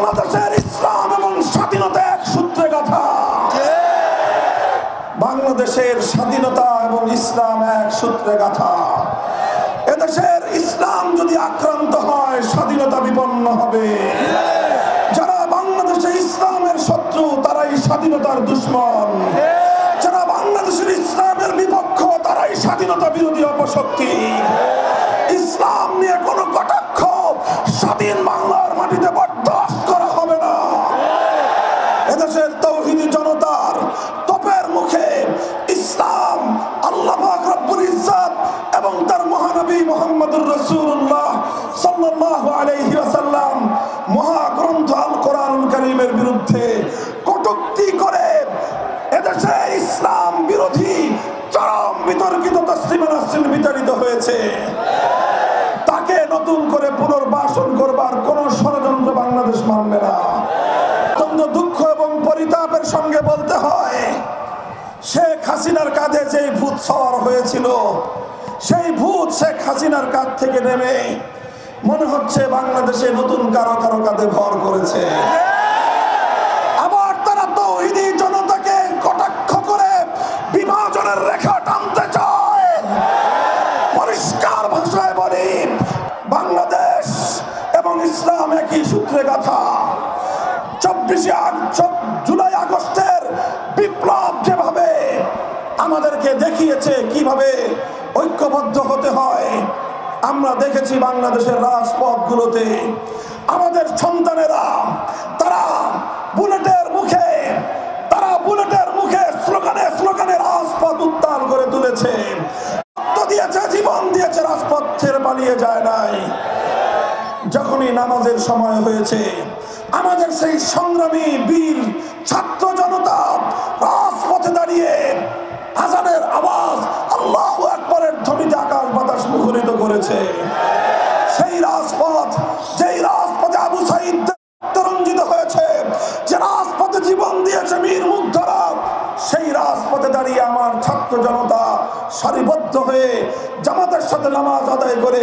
বাংলাদেশের ইসলাম এবং স্বাধীনতা এক সূত্রে গাঁথা। বাংলাদেশের স্বাধীনতা এবং ইসলাম এক সূত্রে গাঁথা। এদেশের ইসলাম যদি আক্রান্ত হয় স্বাধীনতা বিপন্ন হবে। যারা বাংলাদেশে ইসলামের শত্রু তারাই স্বাধীনতার দুশ্মন। যারা বাংলাদেশের ইসলামের বিপক্ষ তারাই স্বাধীনতা বিরোধী অপশক্তি। ইসলাম নিয়ে কোনো কটাক্ষ স্বাধীন বাংলার মাটিতে বরদাস্ত করা হবে না। এদেশের তাওহীদি জনতার তোপের মুখে ইসলাম, আল্লাহ পাক রব্বুল ইজ্জত এবং তার মহানবী মুহাম্মদুর রাসূলুল্লাহ সাল্লাল্লাহু আলাইহি ওয়াসাল্লাম মহাগ্রন্থ আল কোরআনুল কারীমের বিরুদ্ধে কটূক্তি করে এদেশে ইসলাম বিরোধী চরম বিতর্কিত তাসলিমা নাসরিন বিতাড়িত হয়েছে। তাকে নতুন করে পুনর্বাসন করবার কোন ষড়যন্ত্র বাংলাদেশ মানবে না। অত্যন্ত দুঃখ এবং পরিতাপের সঙ্গে বলতে হয়, শেখ হাসিনার কাঁধে যে ভূত সওয়ার হয়েছিল সেই ভূত শেখ হাসিনার কাঁধ থেকে নেমে মনে হচ্ছে বাংলাদেশে নতুন কারো কারো কাঁধে ভর করেছে। আবার তারা তাওহীদি জনতাকে কটাক্ষ করে বিভাজনের রেখা টানতে চায়। পরিষ্কার ভাষায় বলি, বাংলাদেশ এবং ইসলাম একই সূত্রে গাঁথা। 24 জুলাই আগস্টের বিপ্লব যেভাবে আমাদেরকে দেখিয়েছে কিভাবে ঐক্যবদ্ধ হতে হয়, আমরা দেখেছি বাংলাদেশের রাজপথগুলোতে আমাদের সন্তানেরা তারা বুলেটের মুখে স্লোগানে রাজপথ উত্তাল করে তুলেছে, রক্ত দিয়েছে, জীবন দিয়েছে, রাজপথ ছেড়ে পালিয়ে যায় নাই। যখনই নামাজের সময় হয়েছে আমাদের সেই সংগ্রামী বীর ছাত্র জনতা রাজপথে দাঁড়িয়ে আযানের আওয়াজ, আল্লাহু আকবারের ধ্বনিতে আকাশ বাতাস মুখরিত করেছে। সেই রাজপথ, যেই রাজপথে আবু সাঈদ রঞ্জিত হয়েছে, যে রাজপথে জীবন দিয়েছে বীর মুগ্ধরা, সেই রাজপথে দাঁড়িয়ে আমার ছাত্র জনতা সারিবদ্ধ হয়ে জামাতের সাথে নামাজ আদায় করে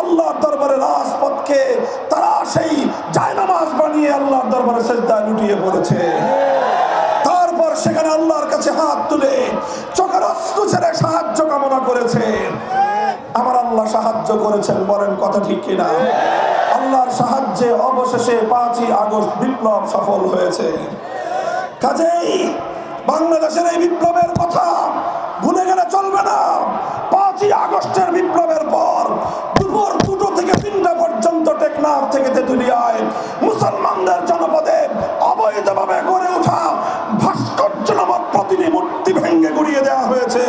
আল্লাহর দরবারে রাজপথকে তারা সেই জায়নামাজ বানিয়ে আল্লাহর দরবারে সিজদায় লুটিয়ে পড়েছে। তারপর সেখানে আল্লাহর কাছে হাত তুলে চোখের অশ্রু ছেড়ে সাহায্য কামনা করেছে। আমার আল্লাহ সাহায্য করেছেন, বলেন কথা ঠিক কিনা? আল্লাহর সাহায্যে অবশেষে 5ই আগস্ট বিপ্লব সফল হয়েছে। কাজেই বাংলাদেশের এই বিপ্লবের কথা ভুলে গেলে চলবে না। 5ই আগস্টের বিপ্লবের পর দুপুর 2টা থেকে 3টা পর্যন্ত টেকনাফ থেকে তেঁতুলিয়ায় মুসলমানদের জনপদে অবৈধভাবে গড়ে ওঠা ভাস্কর্য নামক প্রতিমূর্তি ভেঙে গুড়িয়ে দেওয়া হয়েছে।